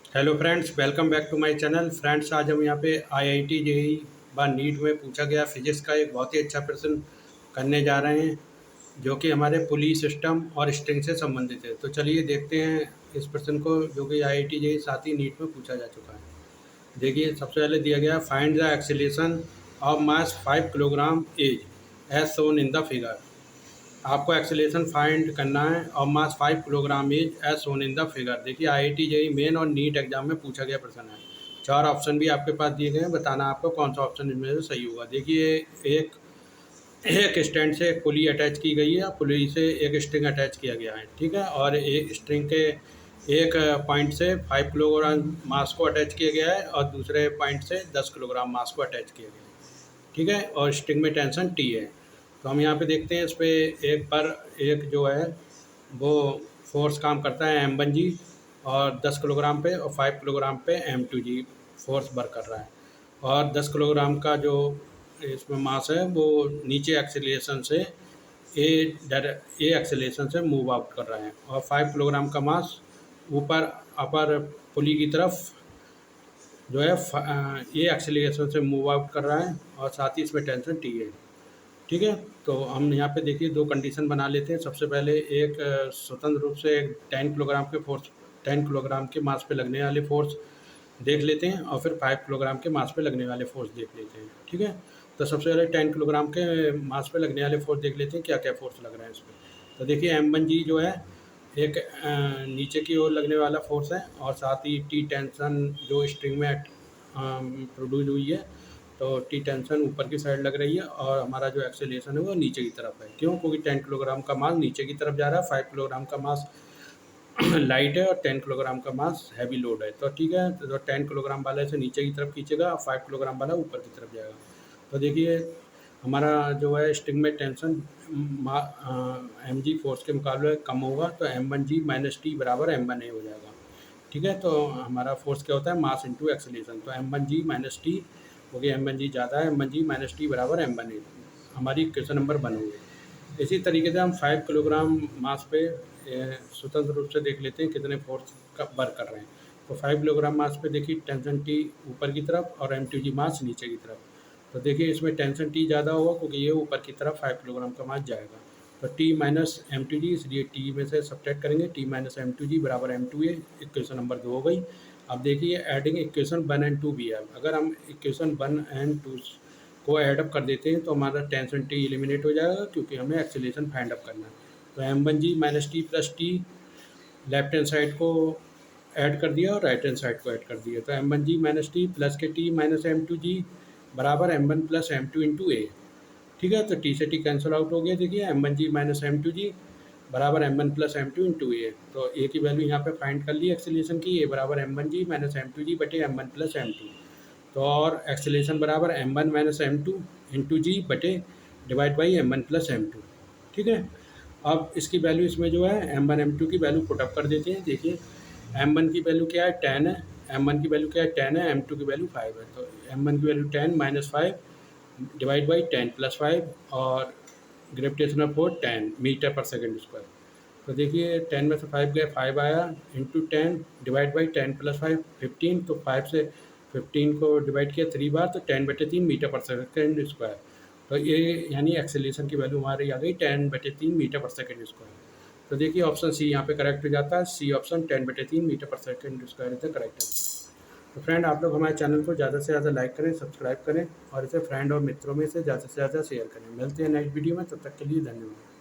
Hello friends, welcome back to my channel. Friends, आज हम यहाँ पे आईआईटी जेईई व नीट में पूछा गया फिजिक्स का एक बहुत ही अच्छा प्रश्न करने जा रहे हैं, जो कि हमारे पुलिस सिस्टम और स्ट्रिंग से संबंधित है। तो चलिए देखते हैं इस प्रश्न को, जो कि आईआईटी जेईई साथ ही नीट में पूछा जा चुका है। देखिए, सबसे पहले दिया गया find the acceleration of mass 5 kilogram as as shown in the figure. आपको एक्सेलेरेशन फाइंड करना है और mass 5 kilogram is as shown in the figure. देखिए, आईआईटी जेईई मेन और नीट एग्जाम में पूछा गया प्रश्न है। चार ऑप्शन भी आपके पास दिए गए हैं, बताना आपको कौन सा ऑप्शन इनमें से सही होगा। देखिए, एक एक स्टैंड से एक पुली अटैच की गई है, पुली से एक स्ट्रिंग अटैच किया गया है, ठीक है। और एक स्ट्रिंग के एक पॉइंट से 5 किलोग्राम मास को अटैच किया गया है और दूसरे पॉइंट से 10 किलोग्राम मास को अटैच किया गया है, ठीक है। और स्ट्रिंग में टेंशन टी है। तो हम यहाँ पे देखते हैं, इस पे एक पर एक जो है वो फोर्स काम करता है M1G, और 10 किलोग्राम पे और 5 किलोग्राम पे M2G फोर्स वर्क कर रहा है। और 10 किलोग्राम का जो इसमें मास है वो नीचे एक्सेलरेशन से ए एक्सेलरेशन से मूव आउट कर रहा है, और 5 किलोग्राम का मास ऊपर अपर पुली की तरफ जो है ये एक्सेलरेशन से मूव आउट कर रहा है, और साथ ही इसमें टेंशन टी है, ठीक है। तो हम यहाँ पे देखिए दो कंडीशन बना लेते हैं। सबसे पहले एक स्वतंत्र रूप से एक 10 किलोग्राम के फोर्स 10 किलोग्राम के मास पे लगने वाले फोर्स देख लेते हैं, और फिर 5 किलोग्राम के मास पे लगने वाले फोर्स देख लेते हैं, ठीक है। तो सबसे पहले 10 किलोग्राम के मास पे लगने वाले फोर्स देख लेते हैं, क्या क्या फोर्स लग रहा है इस पर। तो देखिए, M1G जो है एक नीचे की ओर लगने वाला फोर्स है, और साथ ही टी टेंशन जो स्ट्रिंग में प्रोड्यूस हुई है, तो टी टेंशन ऊपर की साइड लग रही है, और हमारा जो एक्सेलरेशन है वो नीचे की तरफ है। क्यों? क्योंकि 10 किलोग्राम का मास नीचे की तरफ जा रहा है, 5 किलोग्राम का मास लाइट है, और 10 किलोग्राम का मास हैवी लोड है। तो ठीक है, तो 10 किलोग्राम वाले से नीचे की तरफ खींचेगा, और 5 किलोग्राम वाला ऊपर की तरफ जाएगा। तो देखिए, हमारा जो है स्ट्रिंग में टेंशन M G फोर्स के मुकाबले कम होगा, तो M1G माइनस टी बराबर M1A हो जाएगा, ठीक है। तो हमारा फोर्स क्या होता है? Mass into acceleration. तो M1G माइनस टी, क्योंकि M1G ज़्यादा है, M1G माइनस टी बराबर M1A। हमारी क्वेश्चन नंबर 1 हो गई। इसी तरीके से हम 5 किलोग्राम मास पे स्वतंत्र रूप से देख लेते हैं कितने फोर्स का वर्क कर रहे हैं। तो 5 किलोग्राम मास पे देखिए टेंशन टी ऊपर की तरफ और M2G मास नीचे की तरफ। तो देखिए, इसमें टेंशन टी ज़्यादा होगा, क्योंकि ये ऊपर की तरफ 5 किलोग्राम का मास जाएगा। तो टी माइनस M2G, इसलिए टी में से सब्ट्रैक्ट करेंगे, टी माइनस M2G बराबर M2A। इक्वेशन नंबर 2 हो गई। अब देखिए, एडिंग इक्वेशन 1 एंड 2 भी है। अगर हम इक्वेशन 1 एंड 2 को ऐडअप कर देते हैं, तो हमारा टेंशन टी एलिमिनेट हो जाएगा, क्योंकि हमें एक्सेलरेशन फाइंड अप करना है। तो M1G minus T plus T, left hand side को ऐड कर दिया और राइट हैंड साइड को ऐड कर दिया। तो M1G माइनस टी प्लस के टी माइनस M2G बराबर M1 प्लस M2 इंटू ए, ठीक है। तो टी से टी कैंसिल आउट हो गया। देखिए, M1G माइनस M2G बराबर M1 प्लस M2 इंटू ए। तो ए की वैल्यू यहाँ पे फाइंड कर ली एक्सेलरेशन की, ए बराबर M1G माइनस M2G बटे M1 प्लस M2। तो और एक्सेलरेशन बराबर M1 माइनस M2 इंटू जी बटे divide by M1 plus M2, ठीक है। अब इसकी वैल्यू इसमें जो है M1 M2 की वैल्यू पुटअप कर देते हैं। देखिए, M1 की वैल्यू क्या है? 10 है। M1 की वैल्यू क्या है? 10 है। M2 की वैल्यू 5 है। तो M1 की value 10 minus 5 divide by 10 plus 5, और ग्रेविटेशनल फोर्स 10 मीटर पर सेकंड स्क्वायर। तो देखिए, 10 में से 5 गए, 5 आया, इंटू 10 डिवाइड बाई 10 प्लस 5 15। तो 5 से 15 को डिवाइड किया 3 बार, तो 10/3 मीटर पर सेकंड स्क्वायर। तो ये यानी एक्सेलरेशन की वैल्यू हमारी आ गई 10/3 मीटर पर सेकंड स्क्वायर। तो देखिए, ऑप्शन सी यहाँ पे करेक्ट हो जाता है। सी ऑप्शन 10/3 मीटर पर second square is the correct answer. तो फ्रेंड, आप लोग हमारे चैनल को ज़्यादा से ज़्यादा लाइक करें, सब्सक्राइब करें, और इसे फ्रेंड और मित्रों में से ज़्यादा शेयर करें। मिलते हैं नेक्स्ट वीडियो में, तब तक के लिए धन्यवाद।